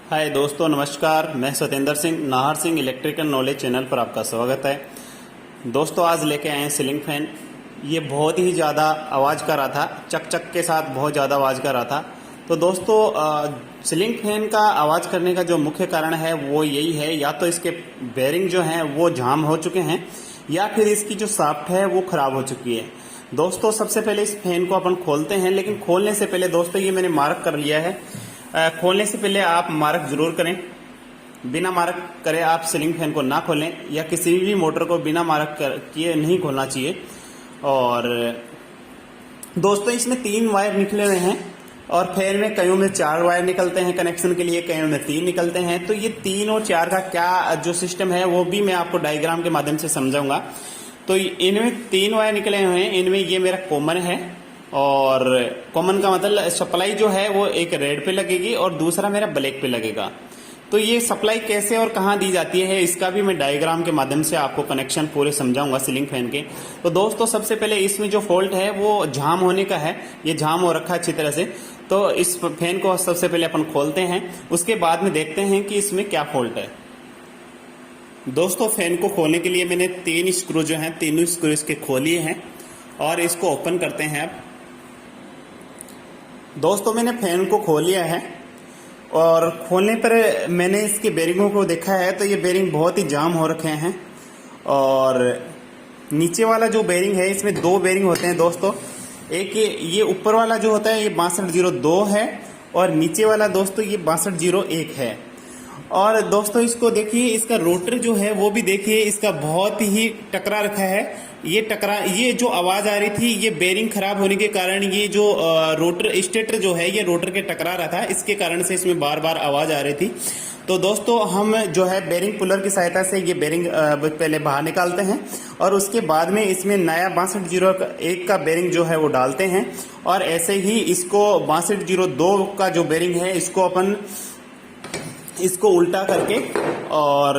हाय दोस्तों, नमस्कार। मैं Satyendra Singh, Nahar Singh electrical knowledge channel पर आपका स्वागत है। दोस्तों, आज लेके आए हैं सीलिंग फैन। ये बहुत ही ज़्यादा आवाज़ कर रहा था, चक चक के साथ बहुत ज़्यादा आवाज़ कर रहा था। तो दोस्तों, सीलिंग फैन का आवाज़ करने का जो मुख्य कारण है वो यही है, या तो इसके बेरिंग जो हैं वो जाम हो चुके हैं या फिर इसकी जो शाफ्ट है वो ख़राब हो चुकी है। दोस्तों, सबसे पहले इस फैन को अपन खोलते हैं, लेकिन खोलने से पहले दोस्तों ये मैंने मार्क कर लिया है। खोलने से पहले आप मार्क जरूर करें। बिना मार्क करे आप सीलिंग फैन को ना खोलें, या किसी भी मोटर को बिना मार्क किए नहीं खोलना चाहिए। और दोस्तों, इसमें 3 वायर निकले हुए हैं और फैन में कईयों में 4 वायर निकलते हैं कनेक्शन के लिए, कईयों में 3 निकलते हैं। तो ये 3 और 4 का क्या जो सिस्टम है वो भी मैं आपको डायग्राम के माध्यम से समझाऊंगा। तो इनमें 3 वायर निकले हुए हैं। इनमें ये मेरा कॉमन है, और कॉमन का मतलब सप्लाई जो है वो एक रेड पे लगेगी और दूसरा मेरा ब्लैक पे लगेगा। तो ये सप्लाई कैसे और कहाँ दी जाती है इसका भी मैं डायग्राम के माध्यम से आपको कनेक्शन पूरे समझाऊंगा सीलिंग फैन के। तो दोस्तों, सबसे पहले इसमें जो फॉल्ट है वो जाम होने का है। ये जाम हो रखा है अच्छी तरह से। तो इस फैन को सबसे पहले अपन खोलते हैं, उसके बाद में देखते हैं कि इसमें क्या फॉल्ट है। दोस्तों, फैन को खोलने के लिए मैंने 3 स्क्रू जो हैं, तीनों स्क्रू इसके खोलिए हैं और इसको ओपन करते हैं। अब दोस्तों, मैंने फैन को खोल लिया है और खोलने पर मैंने इसके बेरिंगों को देखा है, तो ये बेरिंग बहुत ही जाम हो रखे हैं। और नीचे वाला जो बेरिंग है, इसमें 2 बेरिंग होते हैं दोस्तों। एक ये ऊपर वाला जो होता है ये 6202 है, और नीचे वाला दोस्तों ये 6201 है। और दोस्तों, इसको देखिए, इसका रोटर जो है वो भी देखिए, इसका बहुत ही टकरा रखा है। ये जो आवाज आ रही थी, ये बेरिंग खराब होने के कारण ये जो रोटर स्टेटर जो है ये रोटर के टकरा रहा था, इसके कारण से इसमें बार बार आवाज आ रही थी। तो दोस्तों, हम जो है बेरिंग पुलर की सहायता से ये बेरिंग पहले बाहर निकालते हैं और उसके बाद में इसमें नया 6201 का बेरिंग जो है वो डालते हैं। और ऐसे ही इसको 6202 का जो बेरिंग है इसको उल्टा करके और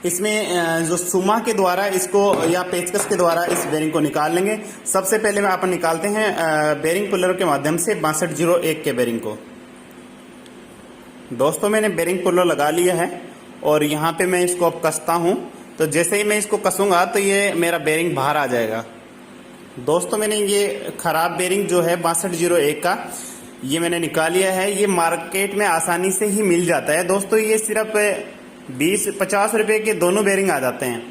इसमें जो सुमा के द्वारा इसको या पेचकस के द्वारा इस बेरिंग को निकाल लेंगे। सबसे पहले में अपन निकालते हैं बेरिंग पुलर के माध्यम से 6201 के बेरिंग को। दोस्तों, मैंने बेरिंग पुलर लगा लिया है और यहाँ पे मैं इसको अब कसता हूँ। तो जैसे ही मैं इसको कसूंगा तो ये मेरा बेरिंग बाहर आ जाएगा। दोस्तों, मैंने ये खराब बेरिंग जो है 6201 का ये मैंने निकाल लिया है। ये मार्केट में आसानी से ही मिल जाता है दोस्तों। ये सिर्फ 20-50 रुपए के दोनों बेरिंग आ जाते हैं।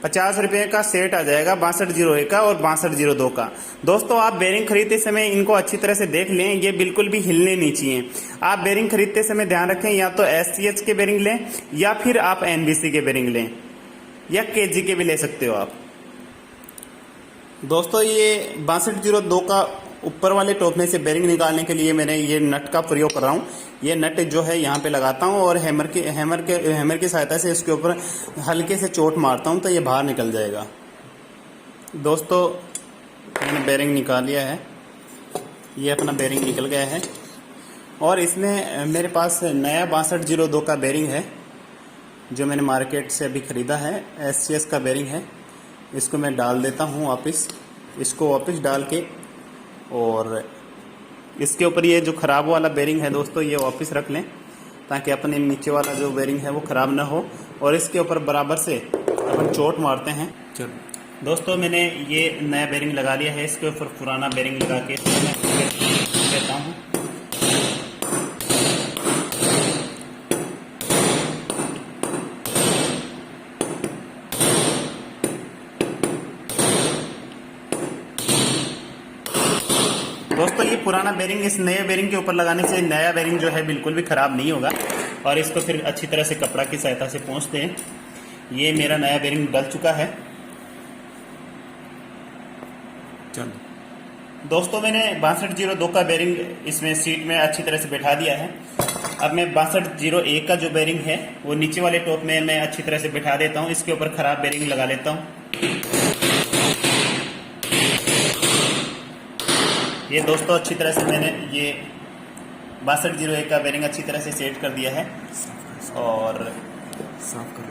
50 रुपए का सेट आ जाएगा 6201 का और 6202 का। दोस्तों, आप बेरिंग खरीदते समय इनको अच्छी तरह से देख लें, ये बिल्कुल भी हिलने नहीं चाहिए। आप बेरिंग खरीदते समय ध्यान रखें, या तो SCH के बेरिंग लें या फिर आप NBC के बेरिंग लें, या KG के भी ले सकते हो आप। दोस्तों, ये 6202 का ऊपर वाले टॉप में से बेरिंग निकालने के लिए मैंने ये नट का प्रयोग कर रहा हूँ। ये नट जो है यहाँ पे लगाता हूँ और हैमर की सहायता से इसके ऊपर हल्के से चोट मारता हूँ तो ये बाहर निकल जाएगा। दोस्तों, मैंने बेरिंग निकाल लिया है। ये अपना बेरिंग निकल गया है और इसमें मेरे पास नया 6202 का बेरिंग है जो मैंने मार्केट से अभी ख़रीदा है। SCS का बेरिंग है। इसको मैं डाल देता हूँ वापस। इसको वापस डाल के और इसके ऊपर ये जो ख़राब वाला बेरिंग है दोस्तों ये वापस रख लें, ताकि अपने नीचे वाला जो बेरिंग है वो ख़राब ना हो। और इसके ऊपर बराबर से अपन चोट मारते हैं। चलो दोस्तों, मैंने ये नया बेरिंग लगा लिया है। इसके ऊपर पुराना बेरिंग लगा के मैं देता हूँ। दोस्तों, ये पुराना बेरिंग इस नए बेरिंग के ऊपर लगाने से नया बेरिंग जो है बिल्कुल भी खराब नहीं होगा। और इसको फिर अच्छी तरह से कपड़ा की सहायता से पोंछते हैं। ये मेरा नया बेरिंग डल चुका है। चलो दोस्तों, मैंने 6202 का बेरिंग इसमें सीट में अच्छी तरह से बैठा दिया है। अब मैं 6201 का जो बेरिंग है वो नीचे वाले टॉप में मैं अच्छी तरह से बैठा देता हूँ। इसके ऊपर खराब बेरिंग लगा लेता हूँ। ये दोस्तों, अच्छी तरह से मैंने ये 6201 का बेरिंग अच्छी तरह से सेट कर दिया है और साफ कर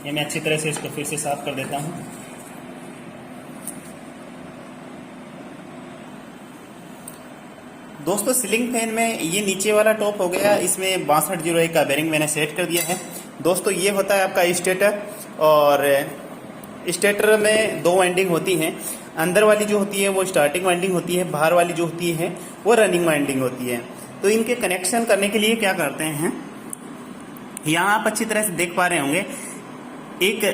ये मैं अच्छी तरह से इसको फिर से साफ कर देता हूँ। दोस्तों सीलिंग फैन में ये नीचे वाला टॉप हो गया, इसमें 6201 का बेरिंग मैंने सेट कर दिया है। दोस्तों ये होता है आपका स्टेटर, और स्टेटर में 2 वाइंडिंग होती हैं। अंदर वाली जो होती है वो स्टार्टिंग वाइंडिंग होती है, बाहर वाली जो होती है वो रनिंग वाइंडिंग होती है। तो इनके कनेक्शन करने के लिए क्या करते हैं, यहाँ आप अच्छी तरह से देख पा रहे होंगे, एक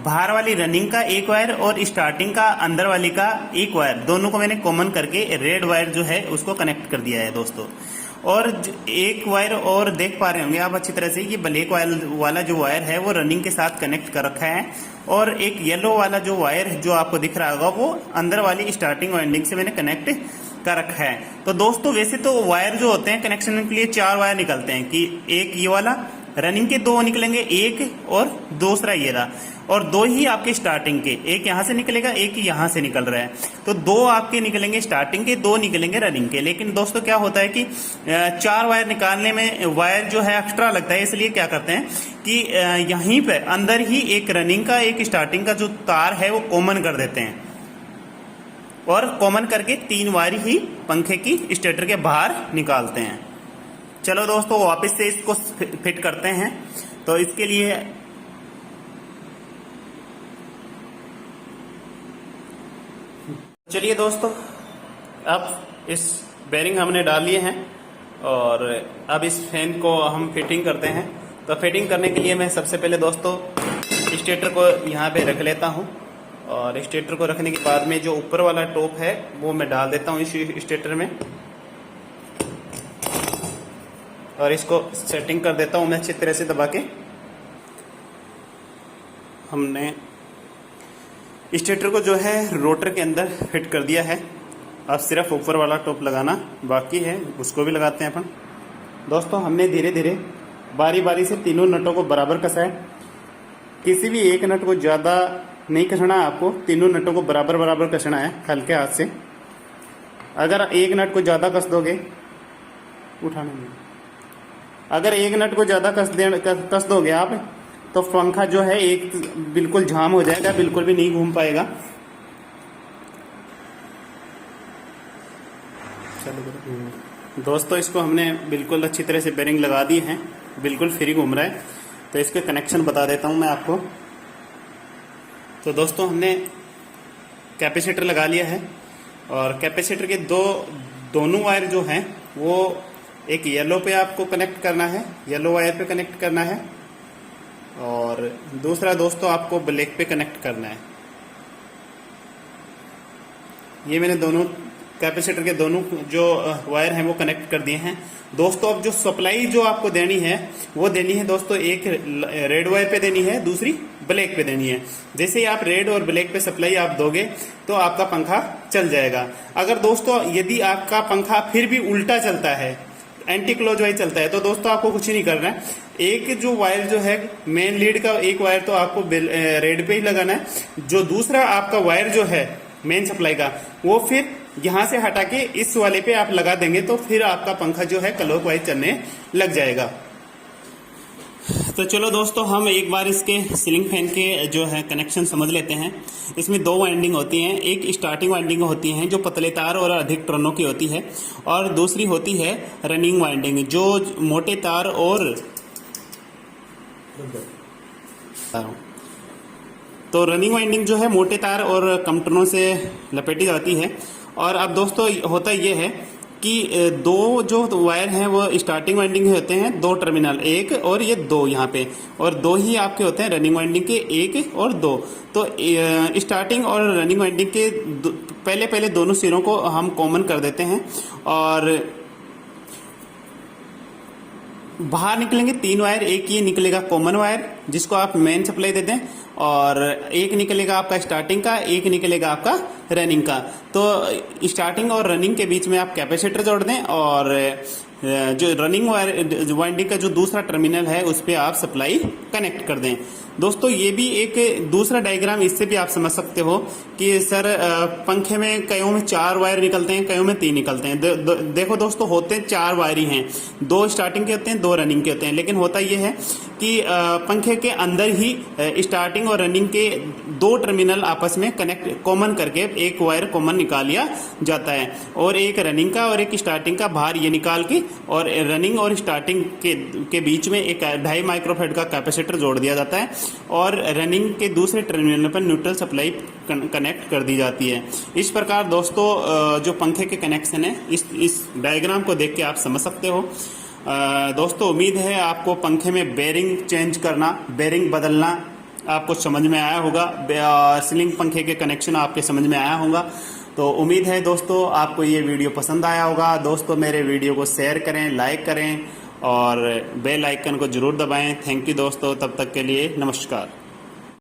बाहर वाली रनिंग का एक वायर और स्टार्टिंग का अंदर वाली का एक वायर, दोनों को मैंने कॉमन करके रेड वायर जो है उसको कनेक्ट कर दिया है दोस्तों। और एक वायर और देख पा रहे होंगे आप अच्छी तरह से, ये ब्लैक वाला जो वायर है वो रनिंग के साथ कनेक्ट कर रखा है, और एक येलो वाला जो वायर जो आपको दिख रहा होगा वो अंदर वाली स्टार्टिंग वाइंडिंग से मैंने कनेक्ट कर रखा है। तो दोस्तों वैसे तो वायर जो होते हैं कनेक्शन के लिए 4 वायर निकलते हैं, कि एक ये वाला रनिंग के 2 निकलेंगे, एक और दूसरा ये रहा, और 2 ही आपके स्टार्टिंग के, एक यहां से निकलेगा, एक यहां से निकल रहा है। तो 2 आपके निकलेंगे स्टार्टिंग के, 2 निकलेंगे रनिंग के। लेकिन दोस्तों क्या होता है कि 4 वायर निकालने में वायर जो है एक्स्ट्रा लगता है, इसलिए क्या करते हैं कि यहीं पे अंदर ही एक रनिंग का एक स्टार्टिंग का जो तार है वो कॉमन कर देते हैं, और कॉमन करके 3 वायर ही पंखे की स्टेटर के बाहर निकालते हैं। चलो दोस्तों वापस से इसको फिट करते हैं। तो इसके लिए चलिए दोस्तों, अब इस बेरिंग हमने डाल लिए हैं, और अब इस फैन को हम फिटिंग करते हैं। तो फिटिंग करने के लिए मैं सबसे पहले दोस्तों स्टेटर को यहाँ पे रख लेता हूँ, और स्टेटर को रखने के बाद में जो ऊपर वाला टॉप है वो मैं डाल देता हूँ इस स्टेटर में, और इसको सेटिंग कर देता हूँ मैं अच्छी तरह से दबा के। हमने स्टेटर को जो है रोटर के अंदर फिट कर दिया है, अब सिर्फ ऊपर वाला टॉप लगाना बाकी है, उसको भी लगाते हैं अपन। दोस्तों हमने धीरे धीरे बारी बारी से तीनों नटों को बराबर कसा है, किसी भी एक नट को ज़्यादा नहीं कसना है आपको, तीनों नटों को बराबर बराबर कसना है हल्के हाथ से। अगर एक नट को ज़्यादा कस दोगे, उठाने में, अगर एक नट को ज़्यादा कस दोगे आप तो पंखा जो है एक बिल्कुल जाम हो जाएगा, बिल्कुल भी नहीं घूम पाएगा। चलो दोस्तों इसको हमने बिल्कुल अच्छी तरह से बेरिंग लगा दी है, बिल्कुल फ्री घूम रहा है। तो इसके कनेक्शन बता देता हूं मैं आपको। तो दोस्तों हमने कैपेसिटर लगा लिया है, और कैपेसिटर के दोनों वायर जो हैं वो एक येलो पे आपको कनेक्ट करना है, येलो वायर पे कनेक्ट करना है, और दूसरा दोस्तों आपको ब्लैक पे कनेक्ट करना है। ये मैंने दोनों कैपेसिटर के दोनों जो वायर हैं वो कनेक्ट कर दिए हैं। दोस्तों अब जो सप्लाई जो आपको देनी है वो देनी है दोस्तों, एक रेड वायर पे देनी है, दूसरी ब्लैक पे देनी है। जैसे ही आप रेड और ब्लैक पे सप्लाई आप दोगे तो आपका पंखा चल जाएगा। अगर दोस्तों यदि आपका पंखा फिर भी उल्टा चलता है, एंटी क्लॉकवाइज चलता है, तो दोस्तों आपको कुछ नहीं करना है। एक जो वायर जो है मेन लीड का एक वायर तो आपको रेड पे ही लगाना है, जो दूसरा आपका वायर जो है मेन सप्लाई का वो फिर यहां से हटा के इस वाले पे आप लगा देंगे, तो फिर आपका पंखा जो है क्लॉकवाइज चलने लग जाएगा। तो चलो दोस्तों हम एक बार इसके सीलिंग फैन के जो है कनेक्शन समझ लेते हैं। इसमें 2 वाइंडिंग होती हैं, एक स्टार्टिंग वाइंडिंग होती है जो पतले तार और अधिक टर्नों की होती है, और दूसरी होती है रनिंग वाइंडिंग जो मोटे तार और तो रनिंग वाइंडिंग जो है मोटे तार और कम टर्नों से लपेटी जाती है। और अब दोस्तों होता ये है कि 2 जो वायर हैं वो स्टार्टिंग वाइंडिंग के होते हैं, 2 टर्मिनल, एक और ये 2 यहाँ पे, और 2 ही आपके होते हैं रनिंग वाइंडिंग के, 1 और 2। तो स्टार्टिंग और रनिंग वाइंडिंग के पहले दोनों सिरों को हम कॉमन कर देते हैं, और बाहर निकलेंगे 3 वायर, एक ये निकलेगा कॉमन वायर जिसको आप मेन सप्लाई देते हैं, और एक निकलेगा आपका स्टार्टिंग का, एक निकलेगा आपका रनिंग का। तो स्टार्टिंग और रनिंग के बीच में आप कैपेसिटर जोड़ दें, और जो रनिंग वाइंडिंग का जो दूसरा टर्मिनल है उस पर आप सप्लाई कनेक्ट कर दें। दोस्तों ये भी एक दूसरा डायग्राम, इससे भी आप समझ सकते हो कि सर पंखे में कईयों में 4 वायर निकलते हैं, कईयों में 3 निकलते हैं। देखो दोस्तों, होते 4 वायर ही हैं, 2 स्टार्टिंग के होते हैं, 2 रनिंग के होते हैं। लेकिन होता ये है कि पंखे के अंदर ही स्टार्टिंग और रनिंग के 2 टर्मिनल आपस में कनेक्ट कॉमन करके एक वायर कॉमन निकाल लिया जाता है, और एक रनिंग का और एक स्टार्टिंग का बाहर ये निकाल के, और रनिंग और स्टार्टिंग के बीच में एक 2.5 माइक्रोफेड का कैपेसिटर जोड़ दिया जाता है, और रनिंग के दूसरे टर्मिनल पर न्यूट्रल सप्लाई कनेक्ट कर दी जाती है। इस प्रकार दोस्तों जो पंखे के कनेक्शन है, इस डायग्राम को देख के आप समझ सकते हो। दोस्तों उम्मीद है आपको पंखे में बेरिंग चेंज करना, बेरिंग बदलना आपको समझ में आया होगा। सीलिंग पंखे के कनेक्शन आपके समझ में आया होगा। तो उम्मीद है दोस्तों आपको ये वीडियो पसंद आया होगा। दोस्तों मेरे वीडियो को शेयर करें, लाइक करें और बेल आइकन को जरूर दबाएं। थैंक यू दोस्तों, तब तक के लिए नमस्कार।